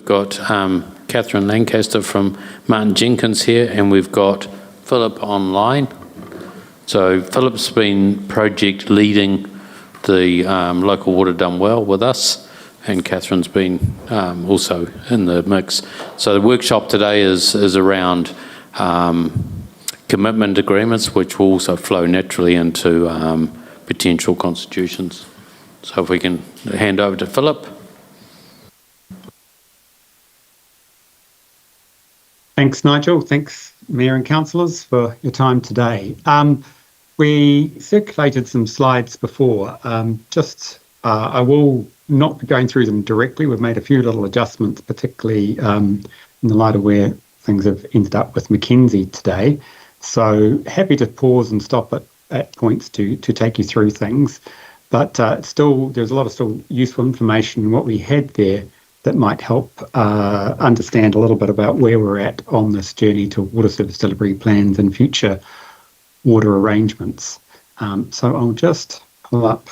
Got Catherine Lancaster from Martin Jenkins here, and we've got Philip online. So Philip's been project leading the local water done well with us, and Catherine's been also in the mix. So the workshop today is around commitment agreements, which will also flow naturally into potential constitutions. So if we can hand over to Philip. Thanks, Nigel. Thanks, Mayor and Councillors, for your time today. We circulated some slides before. I will not be going through them directly. We've made a few little adjustments, particularly in the light of where things have ended up with Mackenzie today. So happy to pause and stop at points to take you through things. But there's a lot of still useful information in what we had there that might help understand a little bit about where we're at on this journey to water service delivery plans and future water arrangements. So I'll just pull up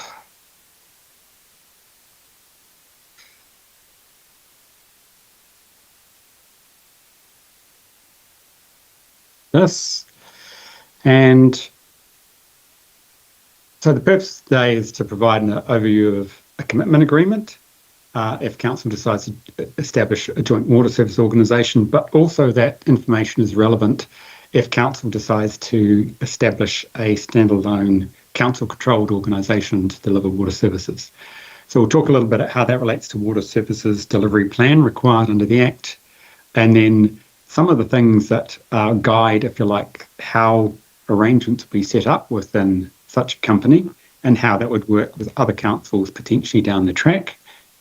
this. And so the purpose today is to provide an overview of a commitment agreement if Council decides to establish a joint water service organisation, but also that information is relevant if Council decides to establish a standalone Council-controlled organisation to deliver water services. So we'll talk a little bit about how that relates to water services delivery plan required under the Act, and then some of the things that guide, if you like, how arrangements will be set up within such a company and how that would work with other councils potentially down the track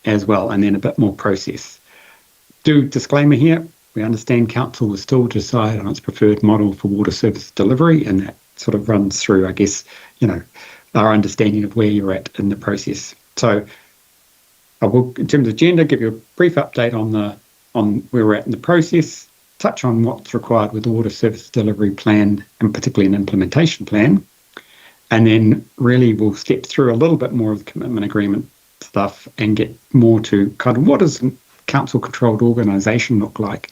as well, and then a bit more process. Disclaimer here, we understand Council will still decide on its preferred model for water service delivery, and that sort of runs through, I guess, our understanding of where you're at in the process. So I will, in terms of agenda, give you a brief update on where we're at in the process, touch on what's required with the water service delivery plan, and particularly an implementation plan. And then really we'll step through a little bit more of the commitment agreement stuff and get more to kind of what does a council-controlled organisation look like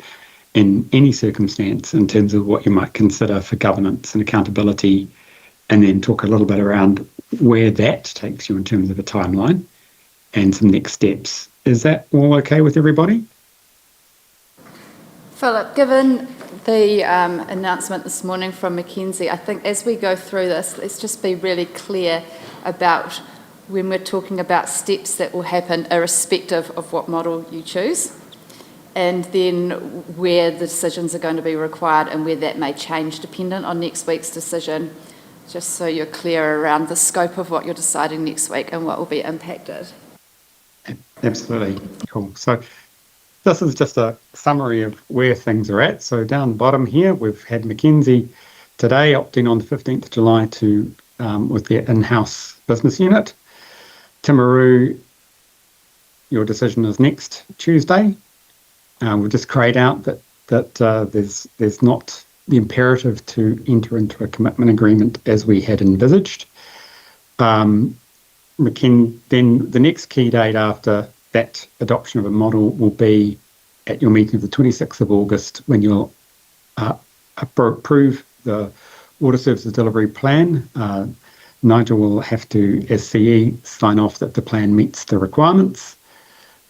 in any circumstance in terms of what you might consider for governance and accountability, and then talk a little bit around where that takes you in terms of a timeline and some next steps. Is that all okay with everybody? Philip, given the announcement this morning from Mackenzie, I think as we go through this, let's just be really clear about when we're talking about steps that will happen irrespective of what model you choose, and then where the decisions are going to be required and where that may change dependent on next week's decision, just so you're clear around the scope of what you're deciding next week and what will be impacted. Absolutely. Cool. So this is just a summary of where things are at. So down the bottom here, we've had Mackenzie today opting on the 15th of July to with their in-house business unit. Timaru, your decision is next Tuesday. We'll just create out that there's not the imperative to enter into a commitment agreement as we had envisaged. Then the next key date after that adoption of a model will be at your meeting of the 26th of August when you'll approve the water services delivery plan. Nigel will have to, as CE, sign off that the plan meets the requirements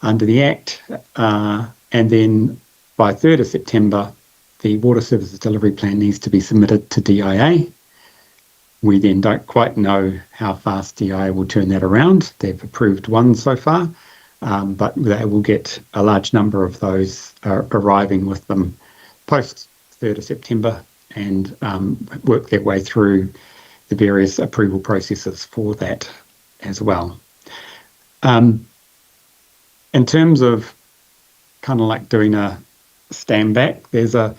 under the Act. And then by 3rd of September, the water services delivery plan needs to be submitted to DIA. We then don't quite know how fast DIA will turn that around. They've approved one so far, but they will get a large number of those arriving with them post 3rd of September and work their way through the various approval processes for that as well. In terms of kind of like doing a stand back, the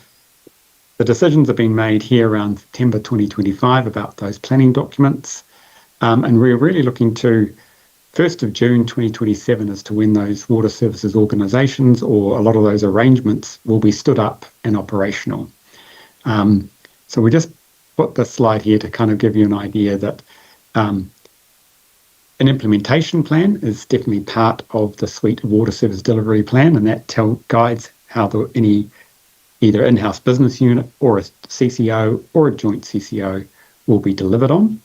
decisions have been made here around September 2025 about those planning documents, and we're really looking to 1st of June 2027 as to when those water services organisations or a lot of those arrangements will be stood up and operational. So we just put this slide here to kind of give you an idea that An implementation plan is definitely part of the suite of water service delivery plan, and that guides how any either in-house business unit or a CCO or a joint CCO will be delivered on.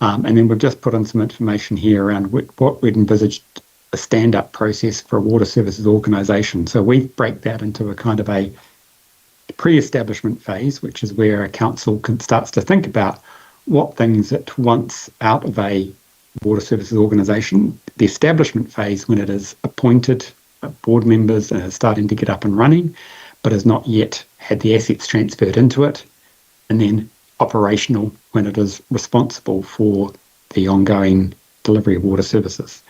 And then we've just put in some information here around what we'd envisaged a stand-up process for a water services organisation. So we break that into a kind of a pre-establishment phase, which is where a council starts to think about what things it wants out of a water services organisation. The establishment phase, when it is appointed board members and is starting to get up and running, but has not yet had the assets transferred into it, and then operational when it is responsible for the ongoing delivery of water services.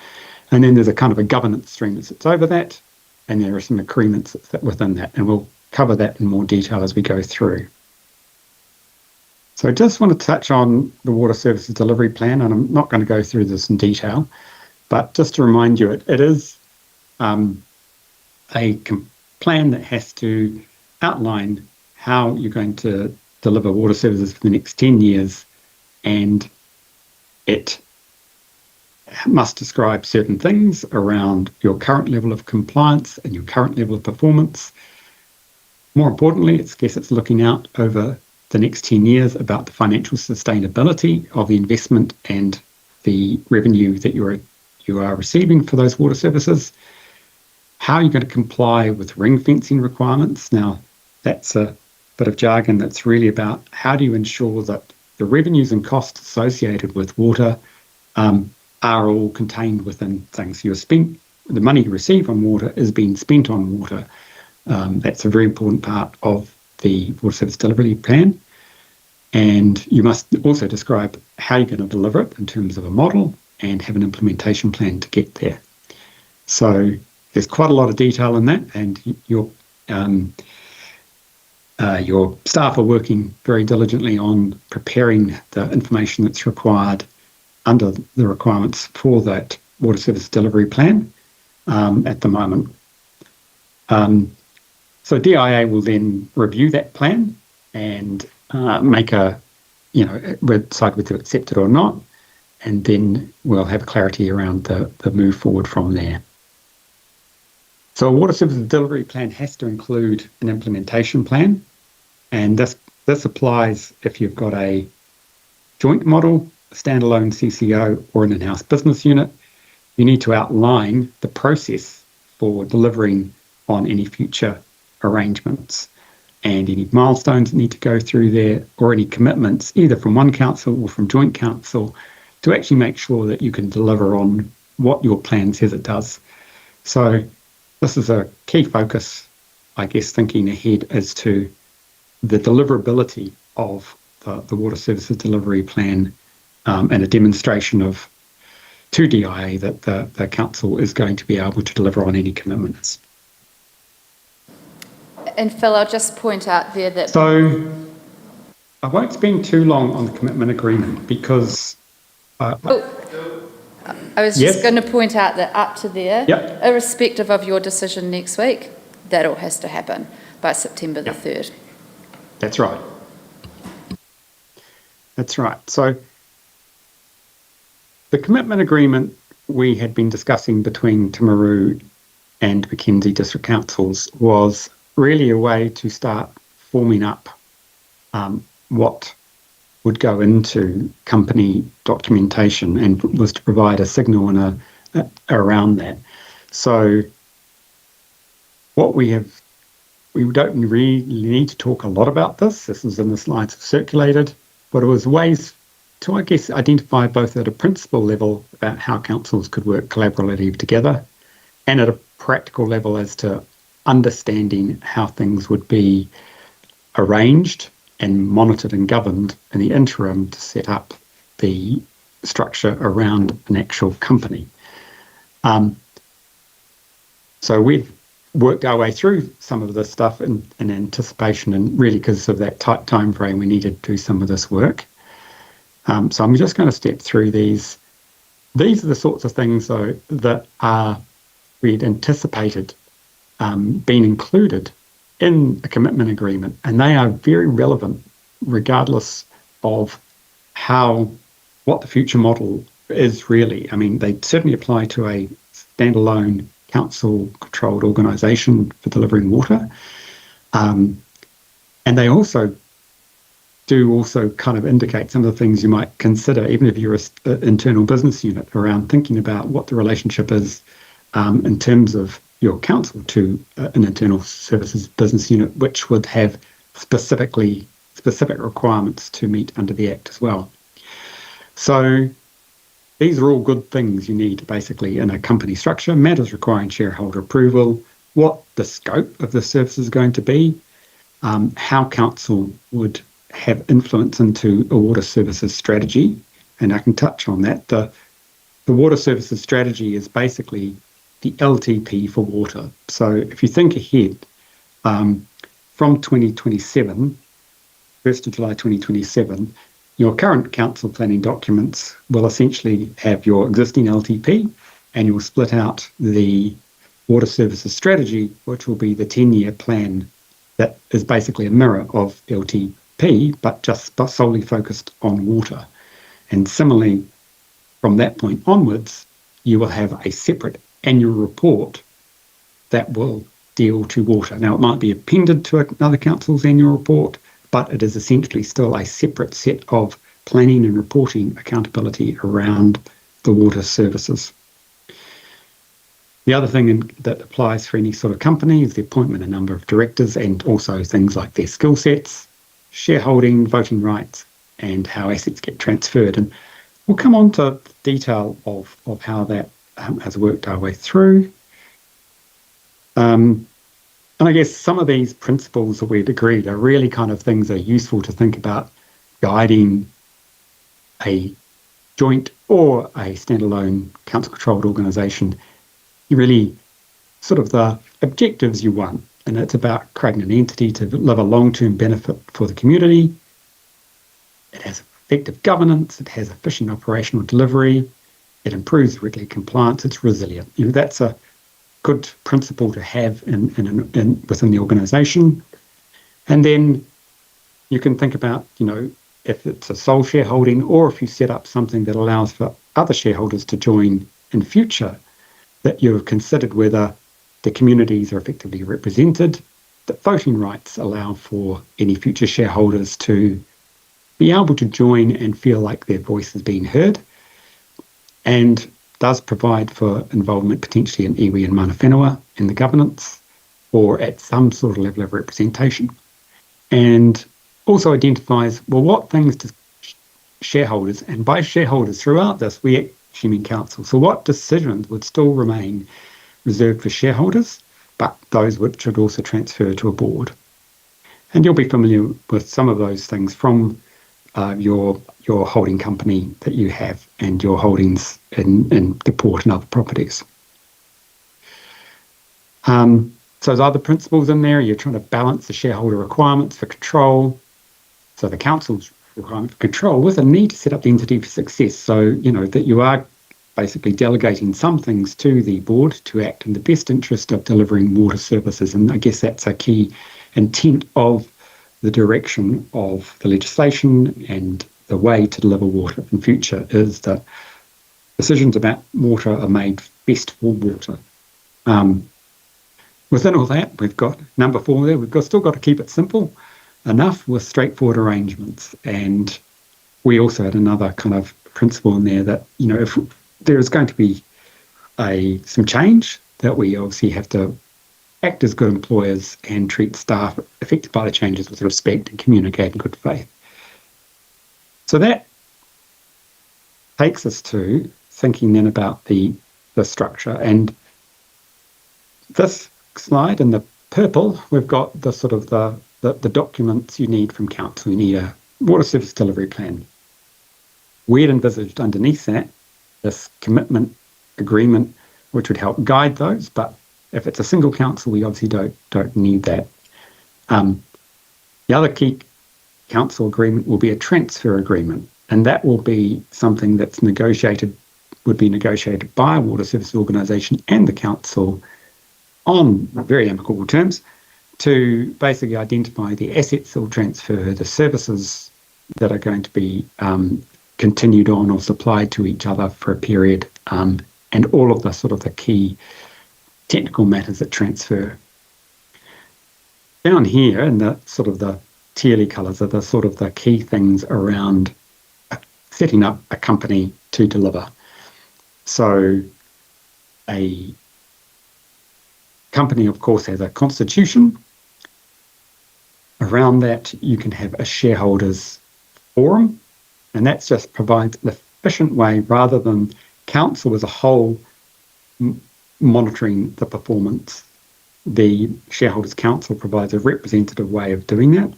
And then there's a kind of a governance stream that sits over that, and there are some agreements that sit within that, and we'll cover that in more detail as we go through. So I just want to touch on the water services delivery plan, and I'm not going to go through this in detail, but just to remind you, it is a plan that has to outline how you're going to deliver water services for the next 10 years, and it must describe certain things around your current level of compliance and your current level of performance. More importantly, it's looking out over the next 10 years about the financial sustainability of the investment and the revenue that you are receiving for those water services. How you're going to comply with ring fencing requirements. Now, that's a bit of jargon that's really about how do you ensure that the revenues and costs associated with water are all contained within things. The money you receive on water is being spent on water. That's a very important part of the water service delivery plan. And you must also describe how you're going to deliver it in terms of a model and have an implementation plan to get there. So there's quite a lot of detail in that, and your staff are working very diligently on preparing the information that's required under the requirements for that water service delivery plan at the moment. So DIA will then review that plan and make decide whether to accept it or not, and then we'll have clarity around the move forward from there. So a water service delivery plan has to include an implementation plan, and this applies if you've got a joint model, a standalone CCO, or an in-house business unit. You need to outline the process for delivering on any future arrangements and any milestones that need to go through there, or any commitments either from one council or from joint council to actually make sure that you can deliver on what your plan says it does. So this is a key focus, I guess, thinking ahead as to the deliverability of the water services delivery plan, and a demonstration to DIA that the council is going to be able to deliver on any commitments. And Phil, I'll just point out there that... So I won't spend too long on the commitment agreement because... I was just going to point out that up to there, irrespective of your decision next week, that all has to happen by September the 3rd. That's right. That's right. So the commitment agreement we had been discussing between Timaru and Mackenzie District Councils was really a way to start forming up what would go into company documentation, and was to provide a signal and around that. So what we don't really need to talk a lot about this. This is in the slides circulated, but it was ways to, I guess, identify both at a principle level about how councils could work collaboratively together, and at a practical level as to understanding how things would be arranged and monitored and governed in the interim to set up the structure around an actual company. So we've worked our way through some of this stuff in anticipation, and really because of that tight time frame, we needed to do some of this work. So I'm just going to step through these. These are the sorts of things, though, that we'd anticipated being included in a commitment agreement, and they are very relevant regardless of what the future model is really, I mean, they certainly apply to a standalone council-controlled organisation for delivering water. And they also kind of indicate some of the things you might consider, even if you're an internal business unit, around thinking about what the relationship is in terms of your council to an internal services business unit, which would have specific requirements to meet under the Act as well. So these are all good things you need basically in a company structure. Matters requiring shareholder approval, what the scope of the service is going to be, how council would have influence into a water services strategy, and I can touch on that. The water services strategy is basically the LTP for water. So if you think ahead, from 2027, 1st of July 2027, your current council planning documents will essentially have your existing LTP, and you'll split out the water services strategy, which will be the 10-year plan that is basically a mirror of LTP, but just solely focused on water. And similarly, from that point onwards, you will have a separate annual report that will deal to water. Now, it might be appended to another council's annual report, but it is essentially still a separate set of planning and reporting accountability around the water services. The other thing that applies for any sort of company is the appointment of number of directors, and also things like their skill sets, shareholding, voting rights, and how assets get transferred. And we'll come on to detail of how that has worked our way through. And I guess some of these principles that we've agreed are really kind of things that are useful to think about guiding a joint or a standalone council-controlled organisation. Really sort of the objectives you want, and it's about creating an entity to deliver long-term benefit for the community. It has effective governance, it has efficient operational delivery, it improves regulatory compliance, it's resilient. That's a good principle to have within the organisation. And then you can think about, if it's a sole shareholding, or if you set up something that allows for other shareholders to join in future, that you've considered whether the communities are effectively represented, that voting rights allow for any future shareholders to be able to join and feel like their voice is being heard, and does provide for involvement potentially in iwi and mana whenua in the governance, or at some sort of level of representation. And also identifies, well, what things do shareholders, and by shareholders throughout this, we actually mean council, so what decisions would still remain reserved for shareholders, but those which should also transfer to a board. And you'll be familiar with some of those things from your holding company that you have and your holdings in the port and other properties. So there's other principles in there. You're trying to balance the shareholder requirements for control, so the council's requirement for control, with a need to set up the entity for success. So, that you are basically delegating some things to the board to act in the best interest of delivering water services. And I guess that's a key intent of the direction of the legislation and the way to deliver water in future, is that decisions about water are made best for water. Within all that, we've got number 4 there. We've still got to keep it simple enough with straightforward arrangements. And we also had another kind of principle in there that, if there is going to be some change, that we obviously have to act as good employers and treat staff affected by the changes with respect and communicate in good faith. So that takes us to thinking then about the structure. And this slide in the purple, we've got the sort of the documents you need from council. You need a water service delivery plan. We had envisaged underneath that this commitment agreement, which would help guide those, but if it's a single council, we obviously don't need that. The other key council agreement will be a transfer agreement, and that will be something that's would be negotiated by a water service organisation and the council on very amicable terms, to basically identify the assets that will transfer, the services that are going to be continued on or supplied to each other for a period, and all of the sort of the key technical matters that transfer. Down here in the sort of the tealy colours are the sort of the key things around setting up a company to deliver. So a company, of course, has a constitution. Around that, you can have a shareholders forum, and that just provides an efficient way rather than council as a whole monitoring the performance. The Shareholders Council provides a representative way of doing that.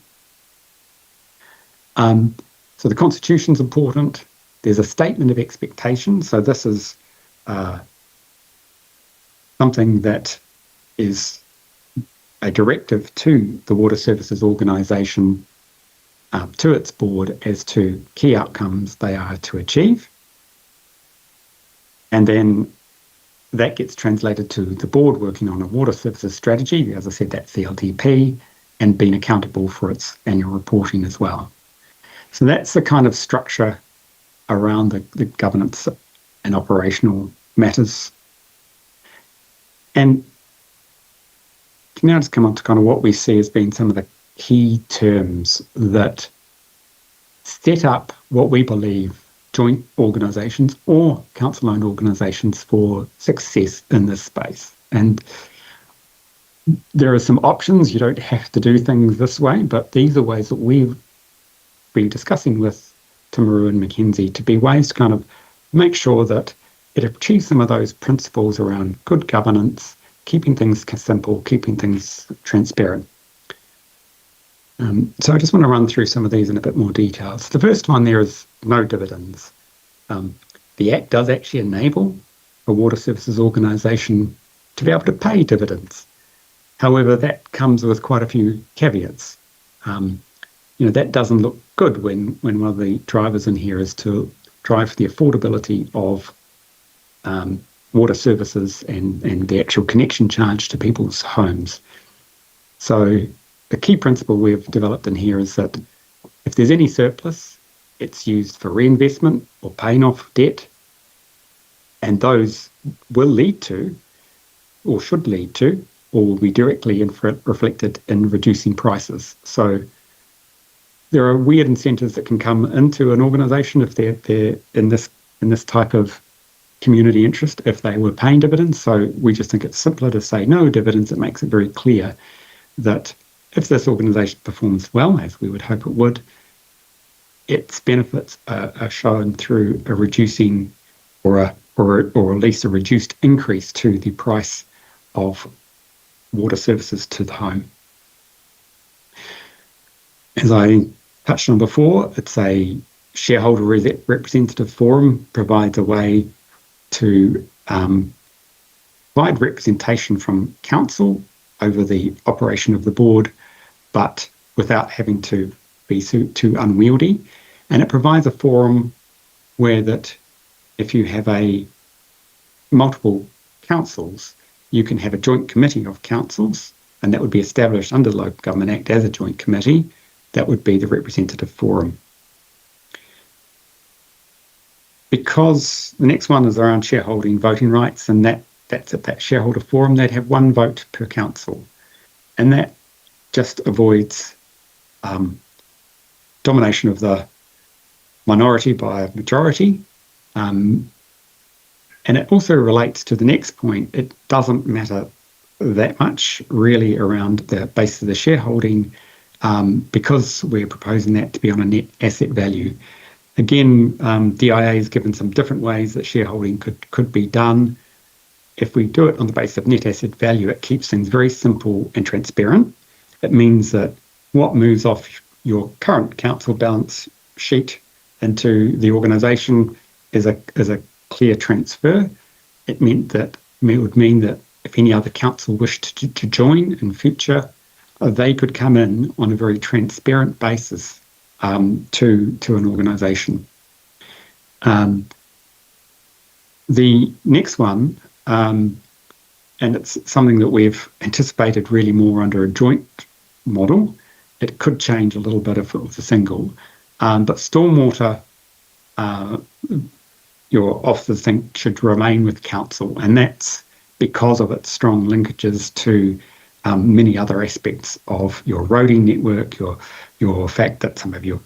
So the constitution's important. There's a statement of expectation. So this is something that is a directive to the Water Services Organisation, to its board, as to key outcomes they are to achieve. And then that gets translated to the board working on a water services strategy. As I said, that's the LDP, and being accountable for its annual reporting as well. So that's the kind of structure around the governance and operational matters. And can now just come on to kind of what we see as being some of the key terms that set up what we believe joint organisations or council-owned organisations for success in this space. And there are some options. You don't have to do things this way, but these are ways that we've been discussing with Timaru and Mackenzie to be ways to kind of make sure that it achieves some of those principles around good governance, keeping things simple, keeping things transparent. So I just want to run through some of these in a bit more detail. So the first one there is no dividends. The Act does actually enable a water services organisation to be able to pay dividends. However, that comes with quite a few caveats. That doesn't look good when one of the drivers in here is to drive the affordability of water services and the actual connection charge to people's homes. So the key principle we've developed in here is that if there's any surplus, it's used for reinvestment or paying off debt, and those will lead to, or should lead to, or will be directly reflected in reducing prices. So there are weird incentives that can come into an organisation if they're in this type of community interest if they were paying dividends. So we just think it's simpler to say no dividends. It makes it very clear that if this organisation performs well, as we would hope it would, its benefits are shown through a reducing or at least a reduced increase to the price of water services to the home. As I touched on before, it's a shareholder representative forum, provides a way to provide representation from council over the operation of the board, but without having to be too unwieldy. And it provides a forum where that if you have multiple councils, you can have a joint committee of councils, and that would be established under the Local Government Act as a joint committee. That would be the representative forum. Because the next one is around shareholding voting rights, and that's at that shareholder forum, they'd have one vote per council. And that just avoids domination of the minority by a majority. And it also relates to the next point. It doesn't matter that much really around the basis of the shareholding, because we're proposing that to be on a net asset value. Again, DIA has given some different ways that shareholding could be done. If we do it on the basis of net asset value, it keeps things very simple and transparent. It means that what moves off your current council balance sheet into the organisation is a clear transfer. It would mean that if any other council wished to join in future, they could come in on a very transparent basis to an organisation. The next one, and it's something that we've anticipated really more under a joint model. It could change a little bit if it was a single, but stormwater your officers think should remain with council, and that's because of its strong linkages to many other aspects of your roading network, your fact that some of your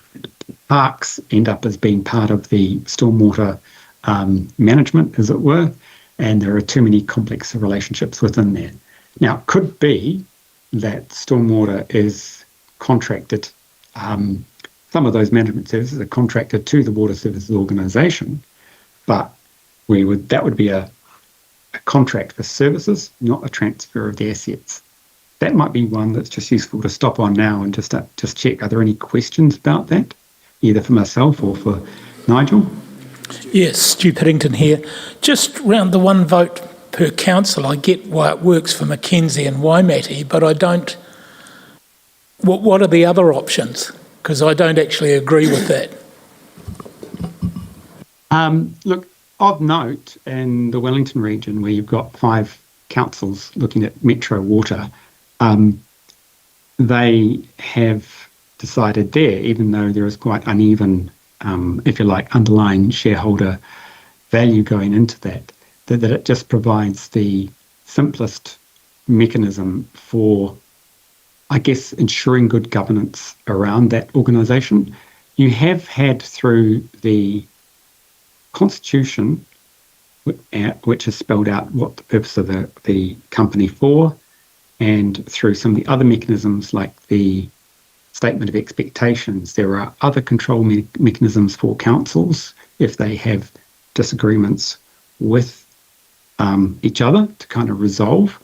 parks end up as being part of the stormwater management, as it were, and there are too many complex relationships within there. Now, it could be that stormwater is contracted, some of those management services are contracted to the Water Services Organisation, but that would be a contract for services, not a transfer of the assets. That might be one that's just useful to stop on now and just check. Are there any questions about that, either for myself or for Nigel? Yes, Stu Piddington here. Just round the one vote per council, I get why it works for Mackenzie and Waimate, but I don't. What are the other options? Because I don't actually agree with that. Look, of note, in the Wellington region, where you've got 5 councils looking at Metro Water, they have decided there, even though there is quite uneven, if you like, underlying shareholder value going into that it just provides the simplest mechanism for, I guess, ensuring good governance around that organisation. You have had through the Constitution, which has spelled out what the purpose of the company for, and through some of the other mechanisms like the Statement of Expectations, there are other control mechanisms for councils if they have disagreements with each other to kind of resolve.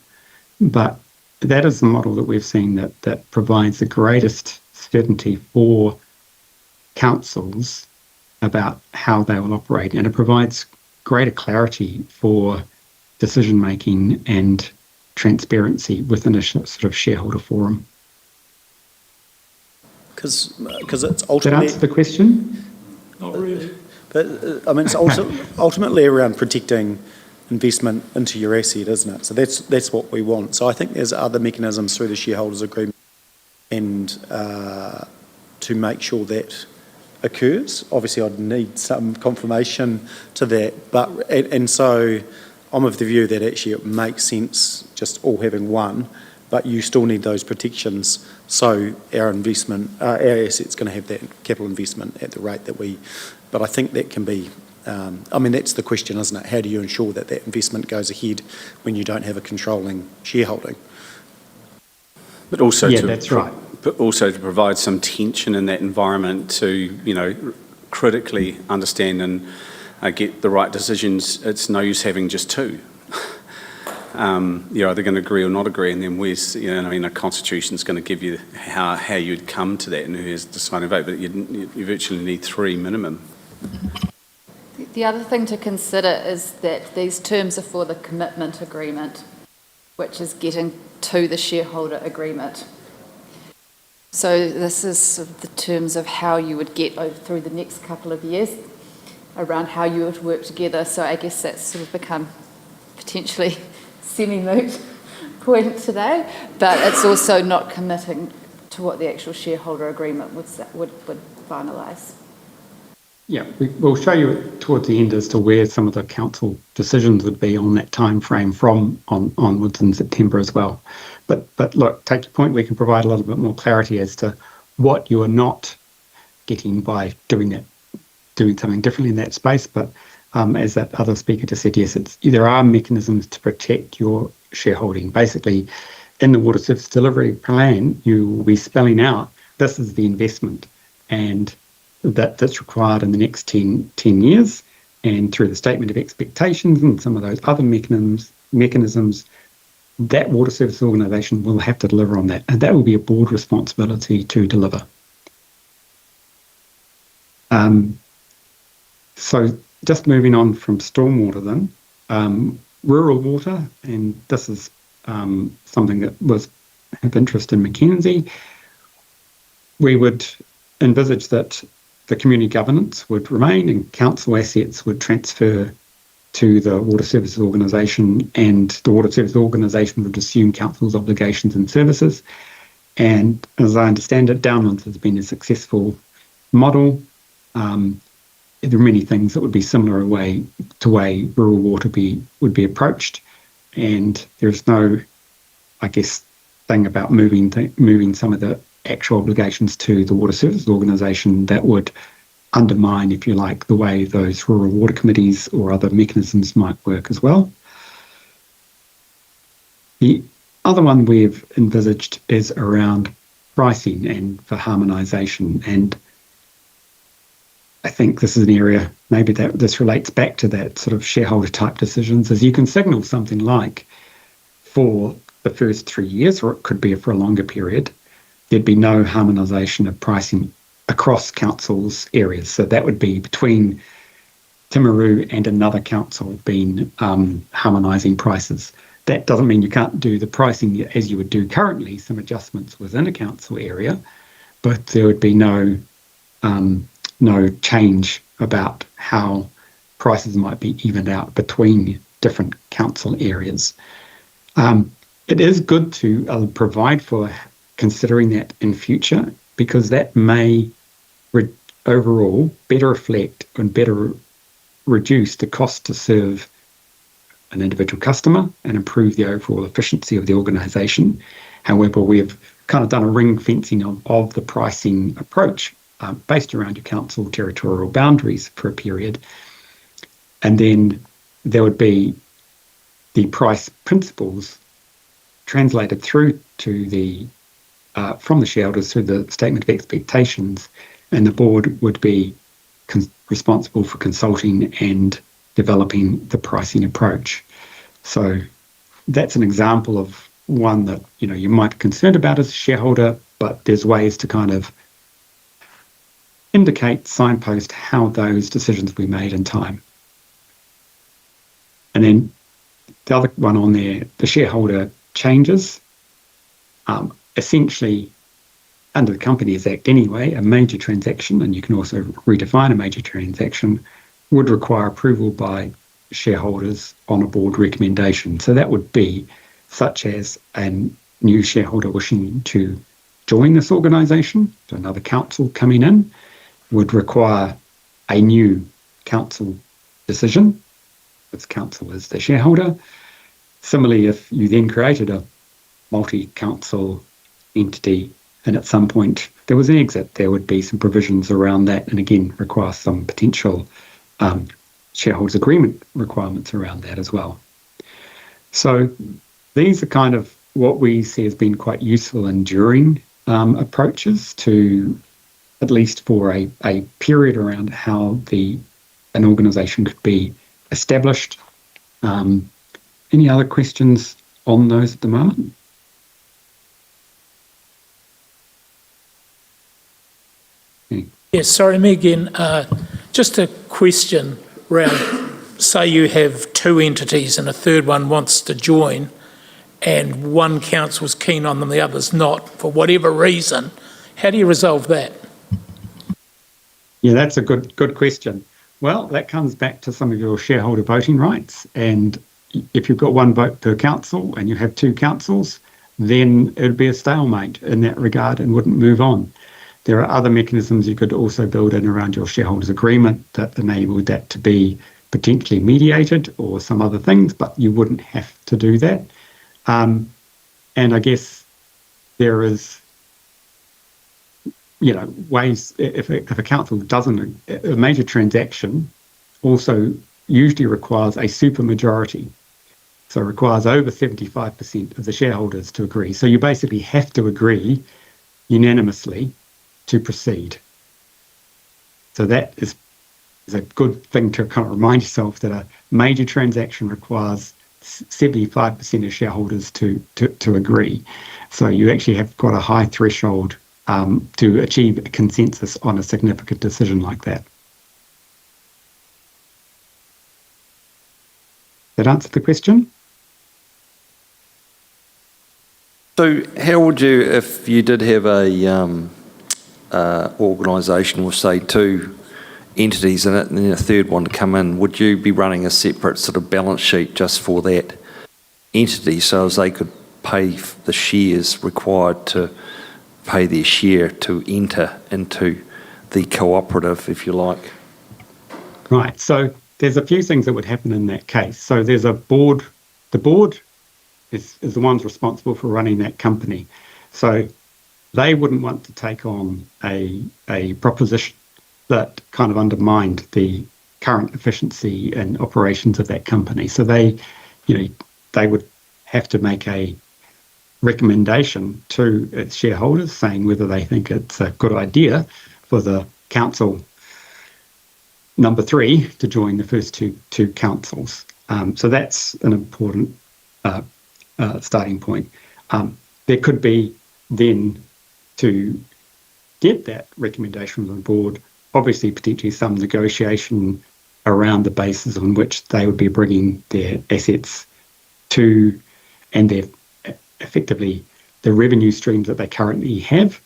But that is the model that we've seen that provides the greatest certainty for councils about how they will operate, and it provides greater clarity for decision making and transparency within a sort of shareholder forum. Because it's Does that ultimately, answer the question? Not really. but I mean, it's ultimately around protecting investment into your asset, isn't it? So that's what we want. So I think there's other mechanisms through the shareholders agreement and to make sure that occurs. Obviously, I'd need some confirmation to that, but and so I'm of the view that actually it makes sense just all having one, but you still need those protections. So our investment, our asset's going to have that capital investment at the rate that we. But I think that can be. I mean, that's the question, isn't it? How do you ensure that investment goes ahead when you don't have a controlling shareholding? But also, yeah, that's right. But also to provide some tension in that environment to, critically understand and get the right decisions. It's no use having just two. You're either going to agree or not agree, and then where's, a constitution's going to give you how you'd come to that and who has the deciding vote, but you virtually need 3 minimum. The other thing to consider is that these terms are for the commitment agreement, which is getting to the shareholder agreement. So this is sort of the terms of how you would get over through the next couple of years around how you would work together. So I guess that's sort of become potentially semi-moot point today, but it's also not committing to what the actual shareholder agreement would finalise. Yeah, we'll show you towards the end as to where some of the council decisions would be on that time frame from onwards in September as well. But look, take your point, we can provide a little bit more clarity as to what you are not getting by doing something differently in that space. But as that other speaker just said, yes, there are mechanisms to protect your shareholding. Basically, in the Water Service Delivery Plan, you will be spelling out this is the investment and that's required in the next 10 years, and through the Statement of Expectations and some of those other mechanisms, that water service organisation will have to deliver on that, and that will be a board responsibility to deliver. So just moving on from stormwater then, rural water, and this is something that was of interest in Mackenzie. We would envisage that the community governance would remain and council assets would transfer to the Water Services Organisation, and the Water Services Organisation would assume council's obligations and services. And as I understand it, Downlands has been a successful model. there are many things that would be similar to way rural water would be approached, and there's no, I guess, thing about moving some of the actual obligations to the Water Services Organisation that would undermine, if you like, the way those rural water committees or other mechanisms might work as well. The other one we've envisaged is around pricing and for harmonisation, and I think this is an area maybe that this relates back to that sort of shareholder type decisions, as you can signal something like for the first 3 years, or it could be for a longer period, there'd be no harmonisation of pricing across councils' areas. So that would be between Timaru and another council being harmonising prices. That doesn't mean you can't do the pricing as you would do currently, some adjustments within a council area, but there would be no change about how prices might be evened out between different council areas. It is good to provide for considering that in future, because that may overall better reflect and better reduce the cost to serve an individual customer and improve the overall efficiency of the organisation. However, we've kind of done a ring fencing of the pricing approach based around your council territorial boundaries for a period. And then there would be the price principles translated through to the from the shareholders through the statement of expectations, and the board would be responsible for consulting and developing the pricing approach. So that's an example of one that you might be concerned about as a shareholder, but there's ways to kind of indicate, signpost how those decisions will be made in time. And then the other one on there, the shareholder changes. Essentially, under the Companies Act anyway, a major transaction, and you can also redefine a major transaction, would require approval by shareholders on a board recommendation. So that would be such as a new shareholder wishing to join this organisation, so another council coming in, would require a new council decision, with council as the shareholder. Similarly, if you then created a multi-council entity and at some point there was an exit, there would be some provisions around that, and again require some potential shareholders agreement requirements around that as well. So these are kind of what we see as being quite useful enduring approaches to, at least for a period, around how an organisation could be established. Any other questions on those at the moment? Yes, sorry, me again. Just a question around, say you have two entities and a third one wants to join, and one council's keen on them, the other's not, for whatever reason. How do you resolve that? Yeah, that's a good question. Well, that comes back to some of your shareholder voting rights, and if you've got one vote per council and you have two councils, then it would be a stalemate in that regard and wouldn't move on. There are other mechanisms you could also build in around your shareholders agreement that enable that to be potentially mediated or some other things, but you wouldn't have to do that. And I guess there is, ways, if a council doesn't, a major transaction also usually requires a supermajority. So it requires over 75% of the shareholders to agree. So you basically have to agree unanimously to proceed. So that is a good thing to kind of remind yourself, that a major transaction requires 75% of shareholders to agree. So you actually have got a high threshold to achieve a consensus on a significant decision like that. That answer the question? So how would you, if you did have a organisation with, say, two entities in it and then a third one to come in, would you be running a separate sort of balance sheet just for that entity, so as they could pay the shares required to pay their share to enter into the cooperative, if you like? Right. So there's a few things that would happen in that case. So there's a board. The board is the ones responsible for running that company. So they wouldn't want to take on a proposition that kind of undermined the current efficiency and operations of that company. So they would have to make a recommendation to its shareholders saying whether they think it's a good idea for the council number 3 to join the first two councils. So that's an important starting point. There could be then, to get that recommendation from the board, obviously potentially some negotiation around the basis on which they would be bringing their assets to, and their effectively the revenue streams that they currently have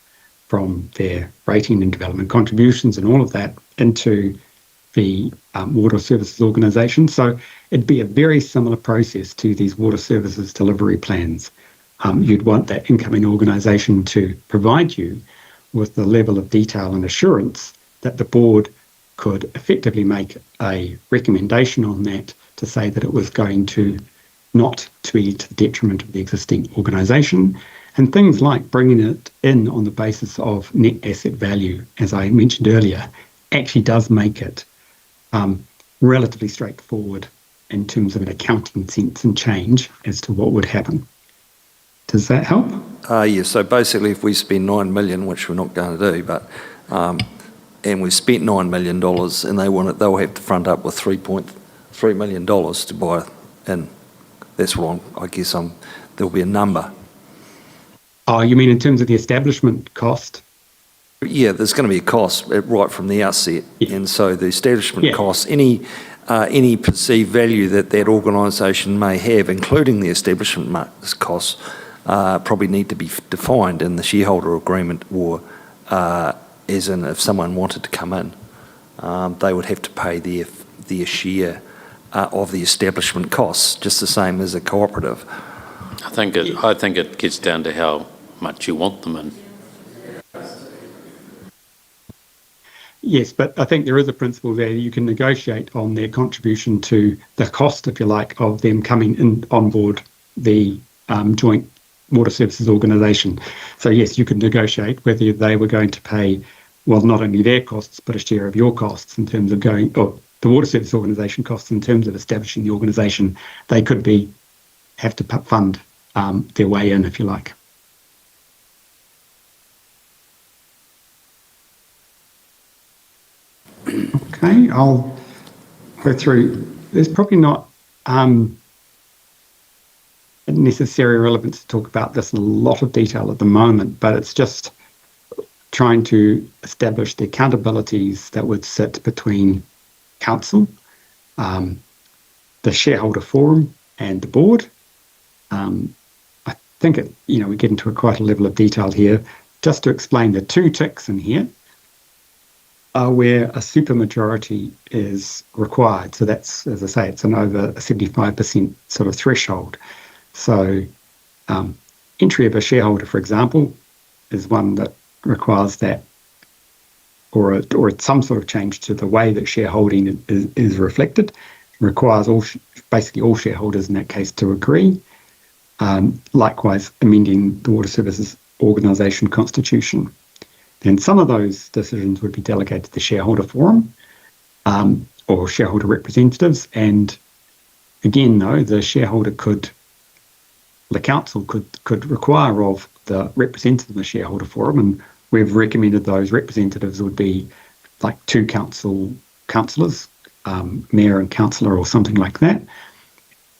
from their rating and development contributions and all of that into the water services organisation. So it'd be a very similar process to these water services delivery plans. You'd want that incoming organisation to provide you with the level of detail and assurance that the board could effectively make a recommendation on that to say that it was going to not to be to the detriment of the existing organisation, and things like bringing it in on the basis of net asset value, as I mentioned earlier, actually does make it relatively straightforward in terms of an accounting sense and change as to what would happen. Does that help? Yeah, so basically if we spend 9 million, which we're not going to do, but and we spent $9 million and they want it, they'll have to front up with $3.3 million to buy in. That's what there'll be a number. Oh, you mean in terms of the establishment cost? Yeah, there's going to be a cost right from the outset. Yeah. And so the establishment Yeah. costs, any perceived value that organisation may have, including the establishment costs, probably need to be defined in the shareholder agreement, or as in if someone wanted to come in, they would have to pay their share of the establishment costs, just the same as a cooperative. I think it gets down to how much you want them in. Yes, but I think there is a principle there. You can negotiate on their contribution to the cost, if you like, of them coming in on board the joint water services organisation. So yes, you could negotiate whether they were going to pay, well, not only their costs, but a share of your costs in terms of or the water service organisation costs in terms of establishing the organisation. They could have to fund their way in, if you like. Okay, I'll go through. There's probably not necessary relevance to talk about this in a lot of detail at the moment, but it's just trying to establish the accountabilities that would sit between council, the shareholder forum, and the board. I think we get into quite a level of detail here. Just to explain, the 2 ticks in here are where a supermajority is required. So that's, as I say, it's an over a 75% sort of threshold. So entry of a shareholder, for example, is one that requires that, or some sort of change to the way that shareholding is reflected, requires basically all shareholders in that case to agree. Likewise, amending the Water Services Organisation Constitution. Then some of those decisions would be delegated to the shareholder forum or shareholder representatives. And again, though, the council could require of the representative of the shareholder forum, and we've recommended those representatives would be like 2 councillors, mayor and councillor or something like that.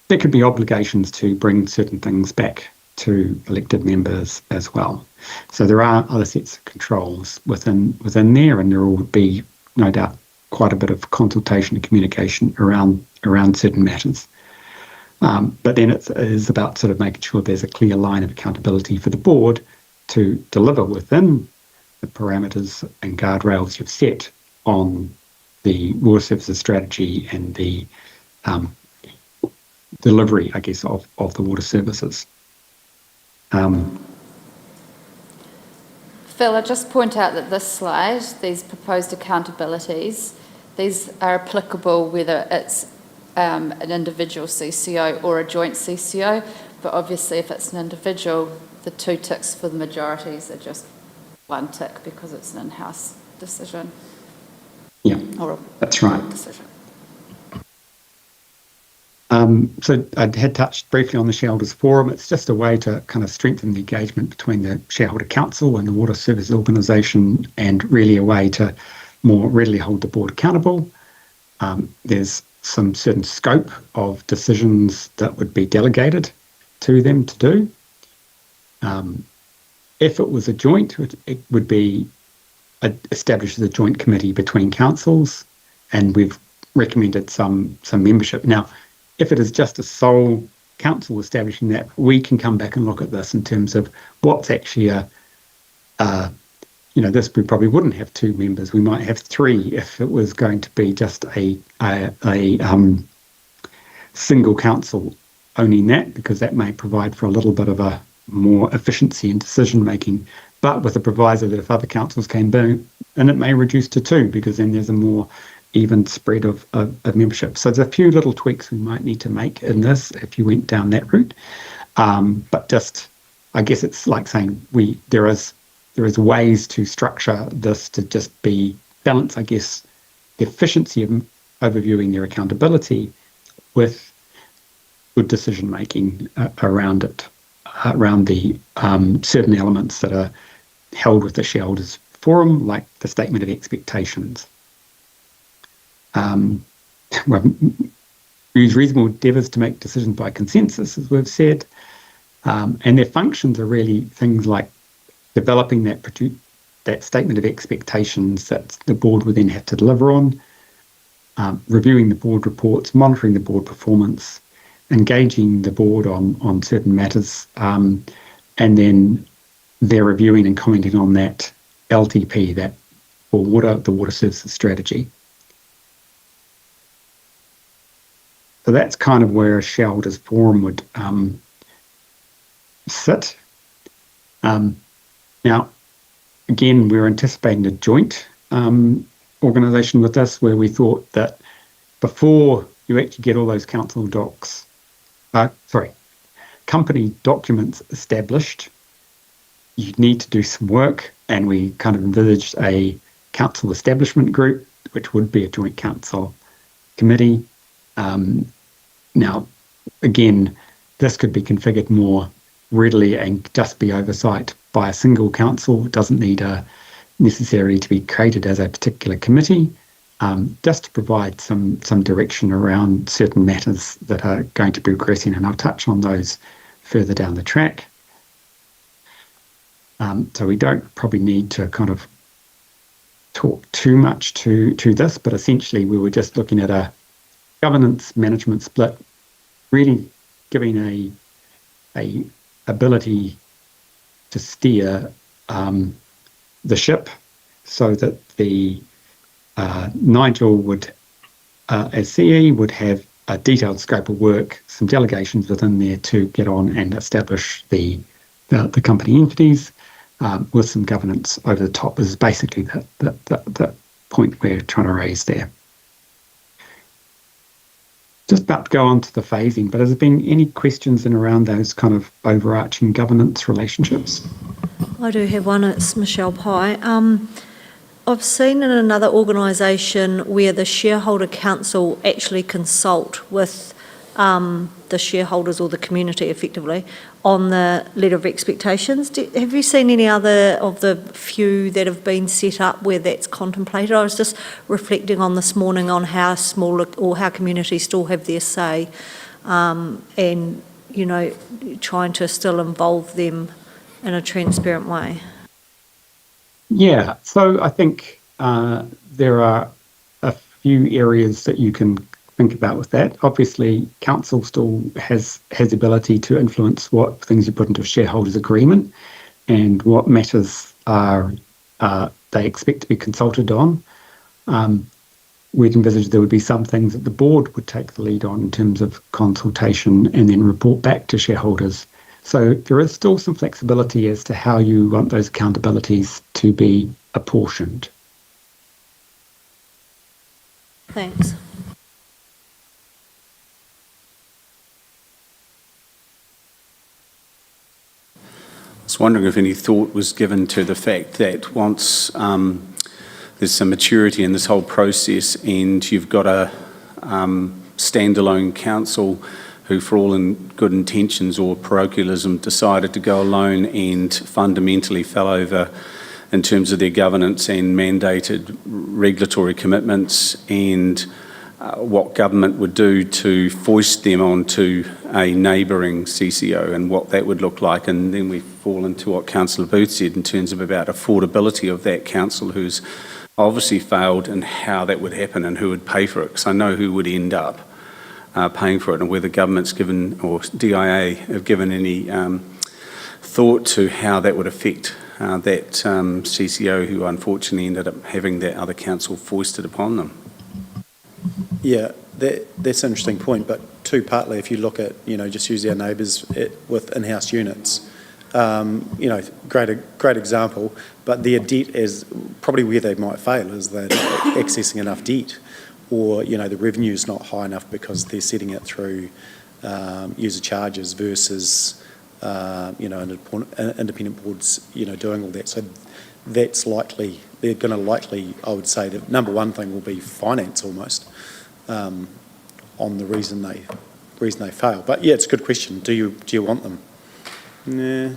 There could be obligations to bring certain things back to elected members as well. So there are other sets of controls within there, and there will be no doubt quite a bit of consultation and communication around certain matters. But then it is about sort of making sure there's a clear line of accountability for the board to deliver within the parameters and guardrails you've set on the water services strategy and the delivery, I guess, of the water services. Phil, I just point out that this slide, these proposed accountabilities, these are applicable whether it's an individual CCO or a joint CCO, but obviously if it's an individual, the 2 ticks for the majorities are just 1 tick because it's an in-house decision. Yeah, Or a that's right. decision. So I had touched briefly on the shareholders forum. It's just a way to kind of strengthen the engagement between the shareholder council and the water service organisation, and really a way to more readily hold the board accountable. There's some certain scope of decisions that would be delegated to them to do. If it was a joint, it would be established as a joint committee between councils, and we've recommended some membership. Now, if it is just a sole council establishing that, we can come back and look at this in terms of what's actually this, we probably wouldn't have 2 members. We might have 3 if it was going to be just a single council owning that, because that may provide for a little bit of a more efficiency in decision making, but with a proviso that if other councils came in, and it may reduce to 2, because then there's a more even spread of membership. So there's a few little tweaks we might need to make in this if you went down that route. But just, I guess it's like saying there is ways to structure this to just be balance, I guess, the efficiency of overviewing their accountability with good decision making around it, around the certain elements that are held with the shareholders forum, like the statement of expectations. Use reasonable endeavours to make decisions by consensus, as we've said, and their functions are really things like developing that statement of expectations that the board would then have to deliver on, reviewing the board reports, monitoring the board performance, engaging the board on certain matters, and then they're reviewing and commenting on that LTP, that for the water services strategy. So that's kind of where a shareholders forum would sit. Now, again, we're anticipating a joint organisation with this, where we thought that before you actually get all those company documents established, you need to do some work, and we kind of envisaged a council establishment group, which would be a joint council committee. Now, again, this could be configured more readily and just be oversight by a single council. It doesn't need necessarily to be created as a particular committee, just to provide some direction around certain matters that are going to be progressing, and I'll touch on those further down the track. So we don't probably need to kind of talk too much to this, but essentially we were just looking at a governance management split, really giving a ability to steer the ship, so that the Nigel would, as CE, would have a detailed scope of work, some delegations within there to get on and establish the company entities, with some governance over the top, is basically the point we're trying to raise there. Just about to go on to the phasing, but has there been any questions in around those kind of overarching governance relationships? I do have one. It's Michelle Pye. I've seen in another organisation where the shareholder council actually consult with the shareholders or the community effectively on the letter of expectations. Have you seen any other of the few that have been set up where that's contemplated? I was just reflecting on this morning on how small or how communities still have their say, and trying to still involve them in a transparent way. Yeah, so I think there are a few areas that you can think about with that. Obviously, council still has the ability to influence what things you put into a shareholders agreement and what matters are they expect to be consulted on. We'd envisage there would be some things that the board would take the lead on in terms of consultation and then report back to shareholders. So there is still some flexibility as to how you want those accountabilities to be apportioned. Thanks. I was wondering if any thought was given to the fact that once there's some maturity in this whole process and you've got a standalone council who, for all in good intentions or parochialism, decided to go alone and fundamentally fell over in terms of their governance and mandated regulatory commitments and what government would do to foist them onto a neighbouring CCO and what that would look like. And then we fall into what Councillor Booth said in terms of about affordability of that council who's obviously failed and how that would happen and who would pay for it, because I know who would end up paying for it, and whether government's given or DIA have given any thought to how that would affect that CCO who unfortunately ended up having that other council foisted upon them. Yeah, that's an interesting point, but partly if you look at, just use our neighbours with in-house units, great example, but their debt is probably where they might fail is they're not accessing enough debt, or, the revenue's not high enough because they're setting it through user charges versus, independent boards, doing all that. So that's likely, they're going to likely, I would say, the number one thing will be finance almost on the reason they fail. But yeah, it's a good question. Do you want them? Nah.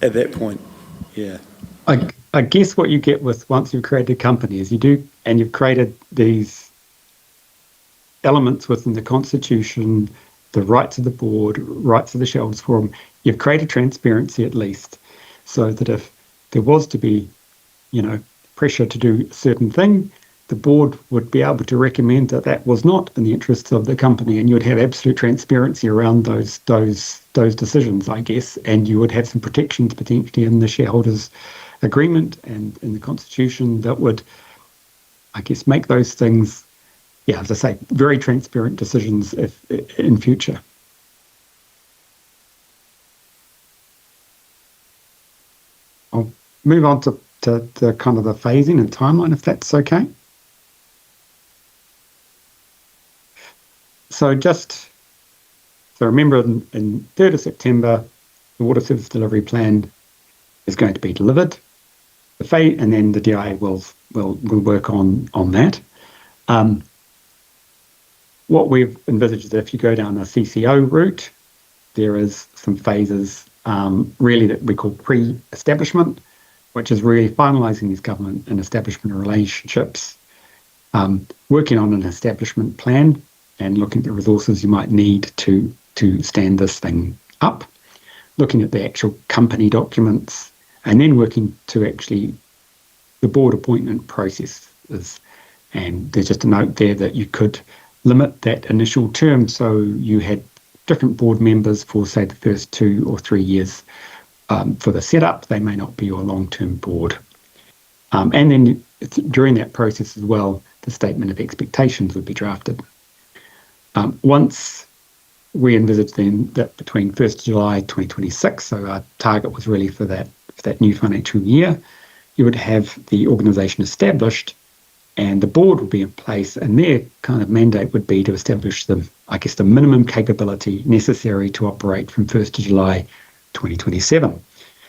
At that point, yeah. I guess what you get with once you've created a company is you've created these elements within the Constitution, the rights of the board, rights of the shareholders forum. You've created transparency at least, so that if there was to be, pressure to do a certain thing, the board would be able to recommend that was not in the interests of the company, and you would have absolute transparency around those decisions, I guess, and you would have some protections potentially in the shareholders' agreement and in the Constitution that would, I guess, make those things, as I say, very transparent decisions in future. I'll move on to kind of the phasing and timeline, if that's okay. So remember, in 3rd of September, the Water Service Delivery Plan is going to be delivered. And then the DIA will work on that. What we've envisaged is that if you go down the CCO route, there is some phases really that we call pre-establishment, which is really finalising these government and establishment relationships, working on an establishment plan and looking at the resources you might need to stand this thing up, looking at the actual company documents, and then working to actually the board appointment processes. And there's just a note there that you could limit that initial term, so you had different board members for, say, the first 2 or 3 years for the setup. They may not be your long-term board. And then during that process as well, the statement of expectations would be drafted. Once we envisaged then that between 1st of July 2026, so our target was really for that new financial year, you would have the organisation established and the board would be in place, and their kind of mandate would be to establish the minimum capability necessary to operate from 1st of July 2027.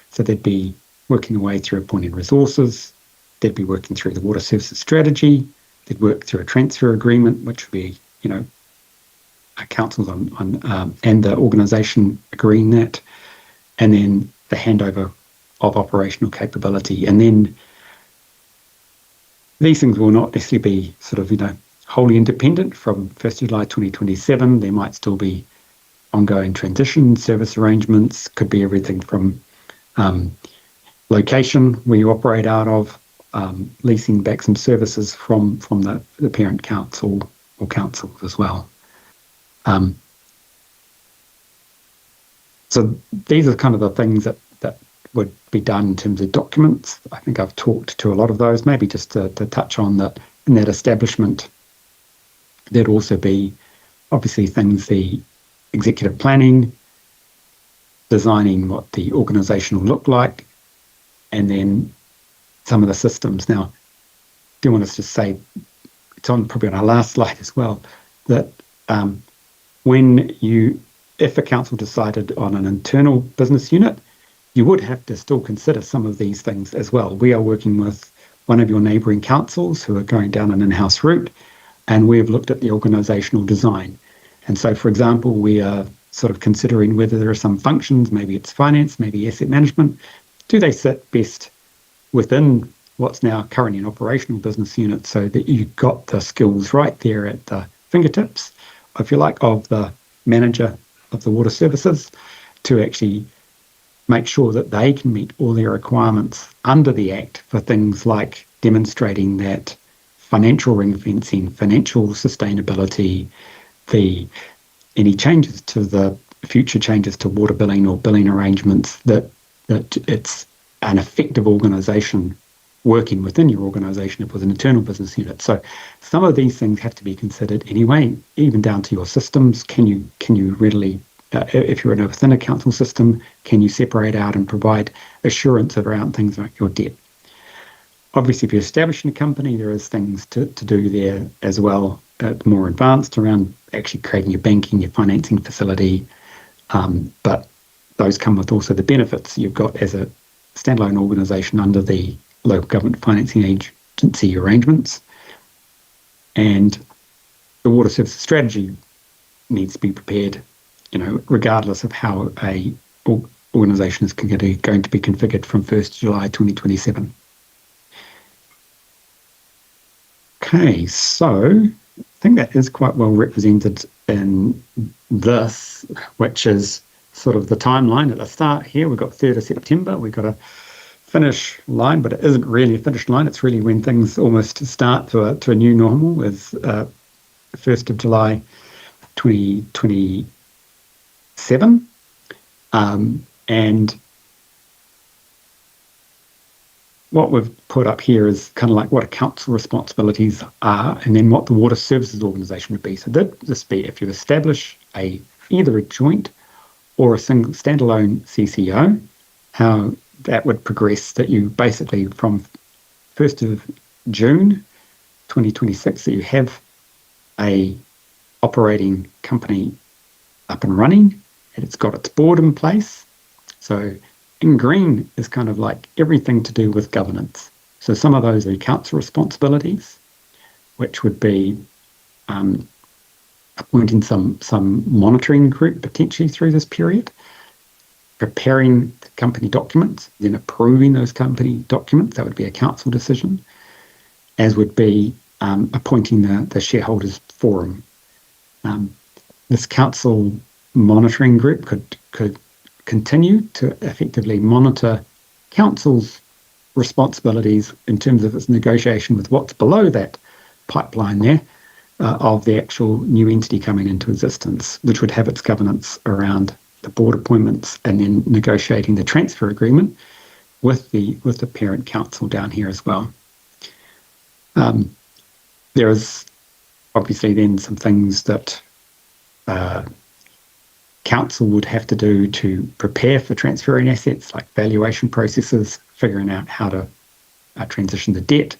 So they'd be working their way through appointing resources, they'd be working through the water services strategy, they'd work through a transfer agreement, which would be, councils and the organisation agreeing that, and then the handover of operational capability. And then these things will not necessarily be sort of, wholly independent from 1st of July 2027. There might still be ongoing transition service arrangements, could be everything from location where you operate out of, leasing back some services from the parent council or councils as well. So these are kind of the things that would be done in terms of documents. I think I've talked to a lot of those. Maybe just to touch on that, in that establishment, there'd also be obviously things, the executive planning, designing what the organisation will look like, and then some of the systems. Now, do want to just say, it's probably on our last slide as well, that if a council decided on an internal business unit, you would have to still consider some of these things as well. We are working with one of your neighbouring councils who are going down an in-house route, and we have looked at the organisational design. And so, for example, we are sort of considering whether there are some functions, maybe it's finance, maybe asset management, do they sit best within what's now currently an operational business unit, so that you've got the skills right there at the fingertips, if you like, of the manager of the water services to actually make sure that they can meet all their requirements under the Act for things like demonstrating that financial ring fencing, financial sustainability, any changes to the future changes to water billing or billing arrangements, that it's an effective organisation working within your organisation with an internal business unit. So some of these things have to be considered anyway, even down to your systems. Can you readily, if you're within a council system, can you separate out and provide assurance around things like your debt? Obviously, if you're establishing a company, there is things to do there as well, more advanced around actually creating your banking, your financing facility. But those come with also the benefits you've got as a standalone organisation under the local government financing agency arrangements. And the water services strategy needs to be prepared, regardless of how a organisation is going to be configured from 1st July 2027. Okay, so I think that is quite well represented in this, which is sort of the timeline at the start here. We've got 3rd of September, we've got a finish line, but it isn't really a finish line. It's really when things almost start to a new normal, is 1st of July 2027. And what we've put up here is kind of like what a council responsibilities are, and then what the water services organisation would be. So this be if you establish either a joint or a single standalone CCO, how that would progress, that you basically from 1st of June 2026, that you have a operating company up and running, and it's got its board in place. So in green is kind of like everything to do with governance. So some of those are council responsibilities, which would be appointing some monitoring group potentially through this period, preparing the company documents, then approving those company documents. That would be a council decision, as would be appointing the shareholders forum. This council monitoring group could continue to effectively monitor council's responsibilities in terms of its negotiation with what's below that pipeline there of the actual new entity coming into existence, which would have its governance around the board appointments and then negotiating the transfer agreement with the parent council down here as well. There is obviously then some things that council would have to do to prepare for transferring assets, like valuation processes, figuring out how to transition the debt,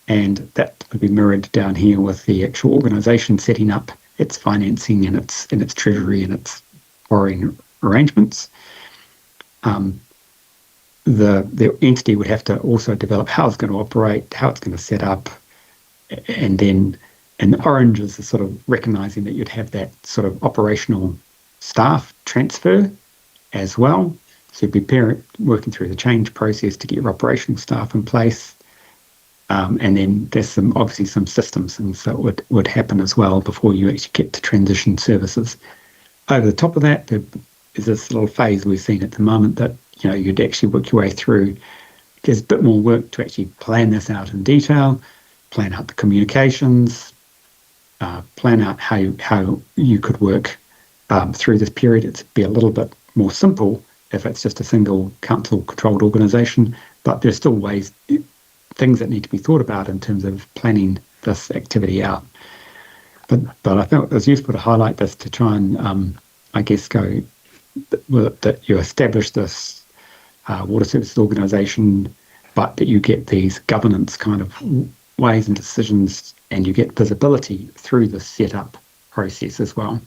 and that would be mirrored down here with the actual organisation setting up its financing and its treasury and its borrowing arrangements. The entity would have to also develop how it's going to operate, how it's going to set up, and then in orange is the sort of recognising that you'd have that sort of operational staff transfer as well. So you'd be working through the change process to get your operational staff in place. And then there's obviously some systems things that would happen as well before you actually get to transition services. Over the top of that, there is this little phase we've seen at the moment that you'd actually work your way through. There's a bit more work to actually plan this out in detail, plan out the communications, plan out how you could work through this period. It'd be a little bit more simple if it's just a single council-controlled organisation, but there's still things that need to be thought about in terms of planning this activity out. But I felt it was useful to highlight this to try and, go that you establish this water services organisation, but that you get these governance kind of ways and decisions, and you get visibility through the setup process as well.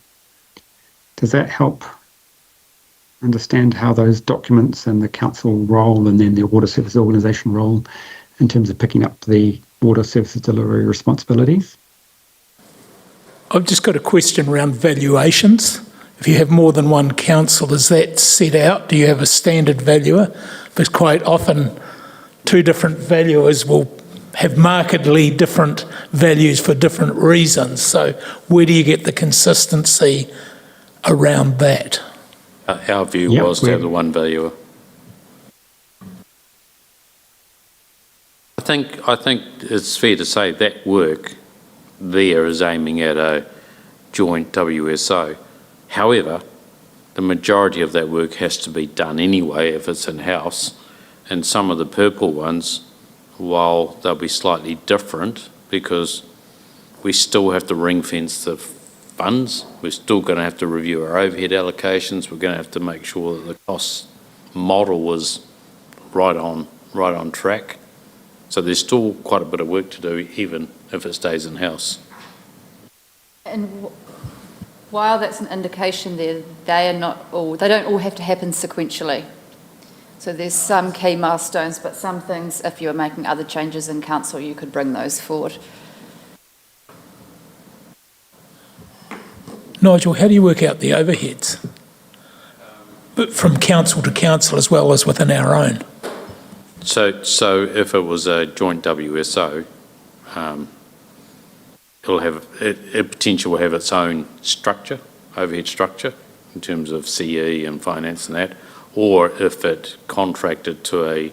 Does that help understand how those documents and the council role and then the water service organisation role in terms of picking up the water services delivery responsibilities? I've just got a question around valuations. If you have more than one council, is that set out? Do you have a standard valuer? Because quite often, two different valuers will have markedly different values for different reasons. So where do you get the consistency around that? Our view Yep, was to have the one valuer. I think it's fair to say that work there is aiming at a joint WSO. However, the majority of that work has to be done anyway if it's in-house, and some of the purple ones, while they'll be slightly different because we still have to ring fence the funds, we're still going to have to review our overhead allocations, we're going to have to make sure that the cost model was right on track. So there's still quite a bit of work to do even if it stays in-house. And while that's an indication there, they don't all have to happen sequentially. So there's some key milestones, but some things, if you were making other changes in council, you could bring those forward. Nigel, how do you work out the overheads? But from council to council as well as within our own? So if it was a joint WSO, it potentially will have its own structure, overhead structure, in terms of CE and finance and that. Or if it contracted to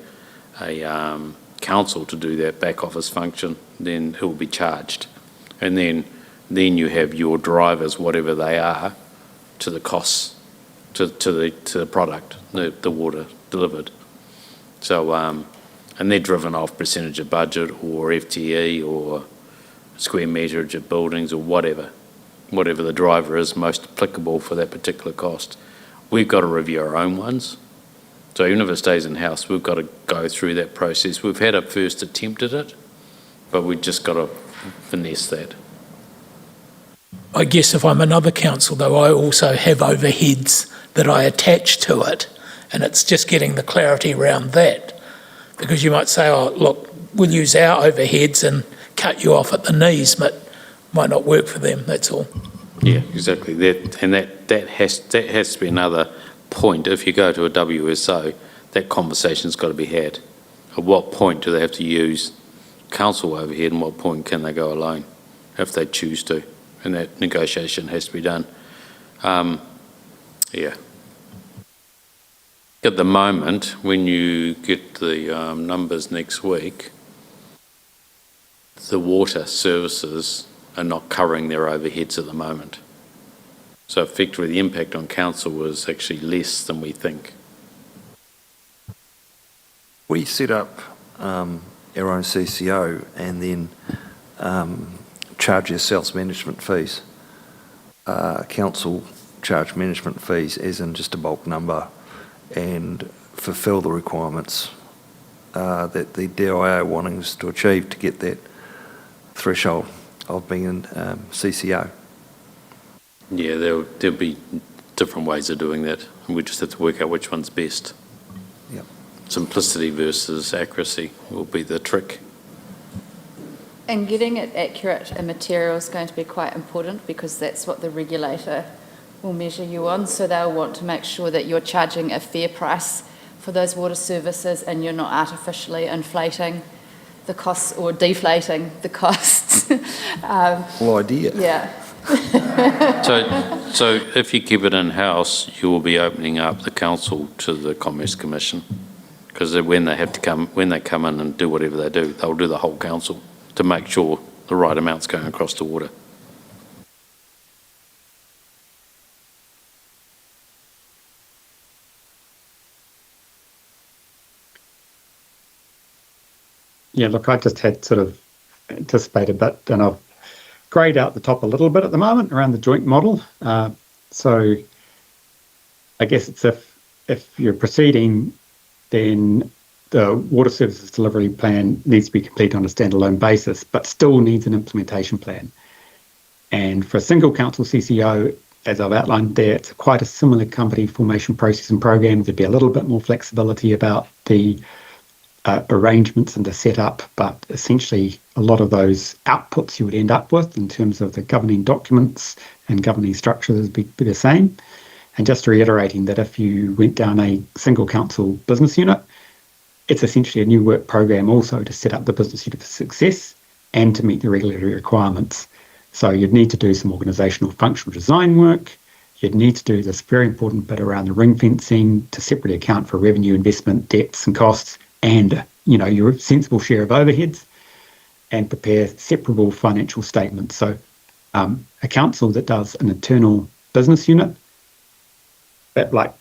a council to do that back office function, then it will be charged. And then you have your drivers, whatever they are, to the costs, to the product, the water delivered. So, and they're driven off percentage of budget or FTE or square meterage of buildings or whatever the driver is most applicable for that particular cost. We've got to review our own ones. So even if it stays in-house, we've got to go through that process. We've had a first attempt at it, but we've just got to finesse that. I guess if I'm another council, though, I also have overheads that I attach to it, and it's just getting the clarity around that. Because you might say, oh, look, we'll use our overheads and cut you off at the knees, but might not work for them, that's all. Yeah, exactly. That has to be another point. If you go to a WSO, that conversation's got to be had. At what point do they have to use council overhead and what point can they go alone if they choose to? And that negotiation has to be done. Yeah. At the moment, when you get the numbers next week, the water services are not covering their overheads at the moment. So effectively, the impact on council was actually less than we think. We set up our own CCO and then charge yourselves management fees. Council charge management fees as in just a bulk number and fulfil the requirements that the DIO are wanting us to achieve to get that threshold of being in CCO. Yeah, there'll be different ways of doing that, and we just have to work out which one's best. Yep. Simplicity versus accuracy will be the trick. And getting it accurate and material is going to be quite important because that's what the regulator will measure you on. So they'll want to make sure that you're charging a fair price for those water services and you're not artificially inflating the costs or deflating the costs. Well, idea. Yeah. So if you keep it in-house, you will be opening up the council to the Commerce Commission, because when they come in and do whatever they do, they'll do the whole council to make sure the right amount's going across the water. Yeah, look, I just had sort of anticipated a bit, and I've greyed out the top a little bit at the moment around the joint model. So I guess it's if you're proceeding, then the water services delivery plan needs to be complete on a standalone basis, but still needs an implementation plan. And for a single council CCO, as I've outlined there, it's quite a similar company formation process and program. There'd be a little bit more flexibility about the arrangements and the setup, but essentially a lot of those outputs you would end up with in terms of the governing documents and governing structures would be the same. And just reiterating that if you went down a single council business unit, it's essentially a new work program also to set up the business unit for success and to meet the regulatory requirements. So you'd need to do some organisational functional design work. You'd need to do this very important bit around the ring fencing to separately account for revenue, investment, debts and costs, and your sensible share of overheads, and prepare separable financial statements. So a council that does an internal business unit, that right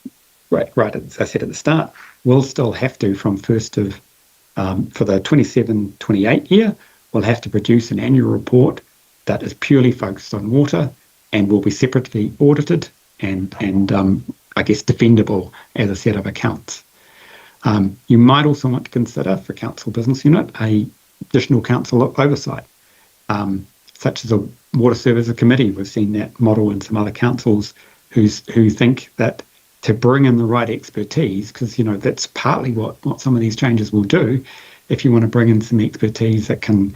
as I said at the start, will still have to, from for the 27-28 year, will have to produce an annual report that is purely focused on water and will be separately audited and I guess defendable as a set of accounts. You might also want to consider for council business unit a additional council oversight, such as a water services committee. We've seen that model in some other councils who think that to bring in the right expertise, because that's partly what some of these changes will do. If you want to bring in some expertise that can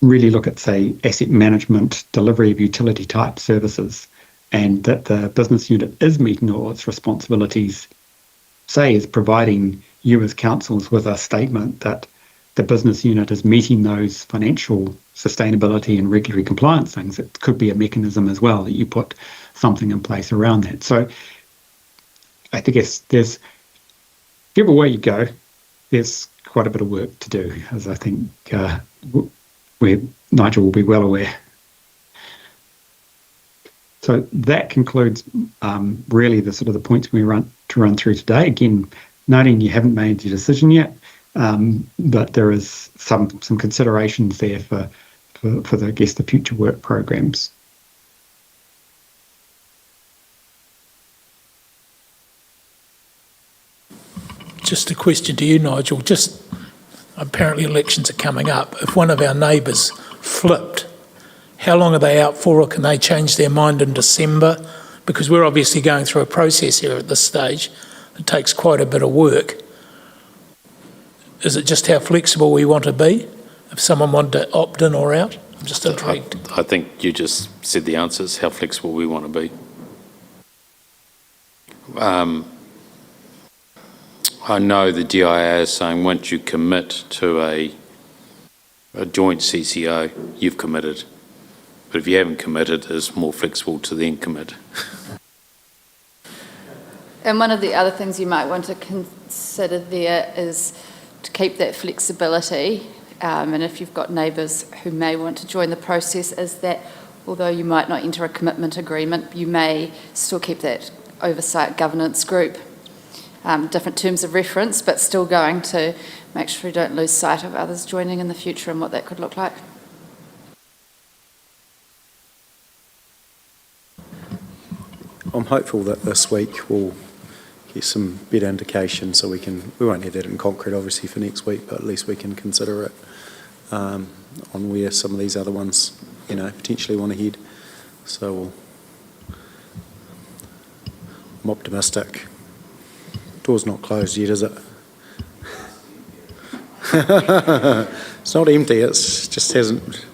really look at, say, asset management, delivery of utility type services, and that the business unit is meeting all its responsibilities, say, is providing you as councils with a statement that the business unit is meeting those financial sustainability and regulatory compliance things. It could be a mechanism as well that you put something in place around that. So I guess there's, whichever way you go, there's quite a bit of work to do, as I think where Nigel will be well aware. So that concludes really the sort of the points we run through today. Again, noting you haven't made your decision yet, but there is some considerations there for the, I guess, the future work programs. Just a question to you, Nigel. Just apparently elections are coming up. If one of our neighbours flipped, how long are they out for, or can they change their mind in December? Because we're obviously going through a process here at this stage. It takes quite a bit of work. Is it just how flexible we want to be if someone wanted to opt in or out? I'm just intrigued. I think you just said the answer is how flexible we want to be. I know the DIA is saying once you commit to a joint CCO, you've committed. But if you haven't committed, it's more flexible to then commit. And one of the other things you might want to consider there is to keep that flexibility, and if you've got neighbours who may want to join the process, is that although you might not enter a commitment agreement, you may still keep that oversight governance group. Different terms of reference, but still going to make sure you don't lose sight of others joining in the future and what that could look like. I'm hopeful that this week we'll get some better indication, so we won't have that in concrete obviously for next week, but at least we can consider it on where some of these other ones potentially want to head. So I'm optimistic. Door's not closed yet, is it? It's not empty, it's just hasn't.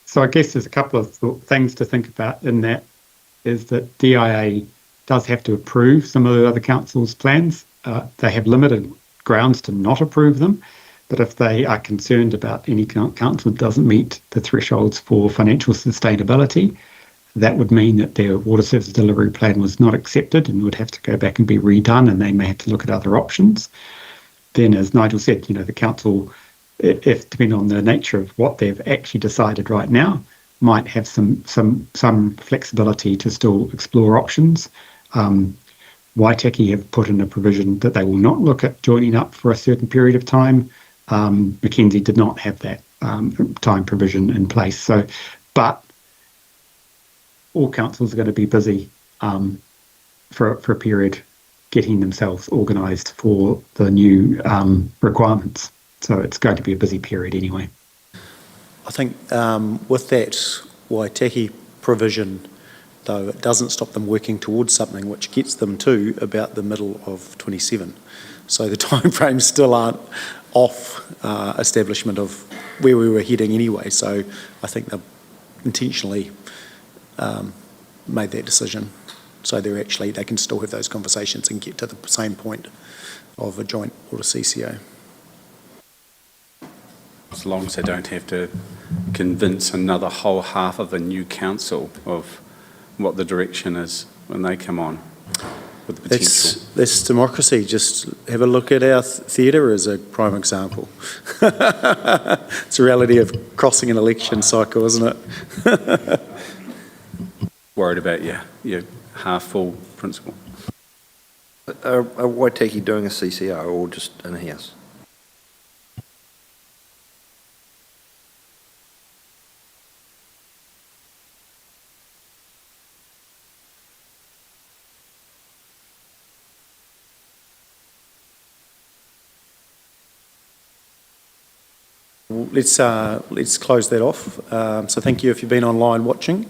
So I guess there's a couple of things to think about in that, is that DIA does have to approve some of the other council's plans. They have limited grounds to not approve them, but if they are concerned about any council that doesn't meet the thresholds for financial sustainability, that would mean that their water services delivery plan was not accepted and would have to go back and be redone, and they may have to look at other options. Then, as Nigel said, the council, if depending on the nature of what they've actually decided right now, might have some flexibility to still explore options. Waitaki have put in a provision that they will not look at joining up for a certain period of time. Mackenzie did not have that time provision in place. But all councils are going to be busy for a period getting themselves organised for the new requirements. So it's going to be a busy period anyway. I think with that Waitaki provision, though, it doesn't stop them working towards something which gets them to about the middle of 27. So the timeframes still aren't off establishment of where we were heading anyway. So I think they've intentionally made that decision. So they can still have those conversations and get to the same point of a joint water CCO. As long as they don't have to convince another whole half of a new council of what the direction is when they come on with the potential. That's democracy. Just have a look at our theatre as a prime example. It's a reality of crossing an election cycle, isn't it? Worried about your half-full principle. Are Waitaki doing a CCO or just in-house? Let's close that off. So thank you if you've been online watching.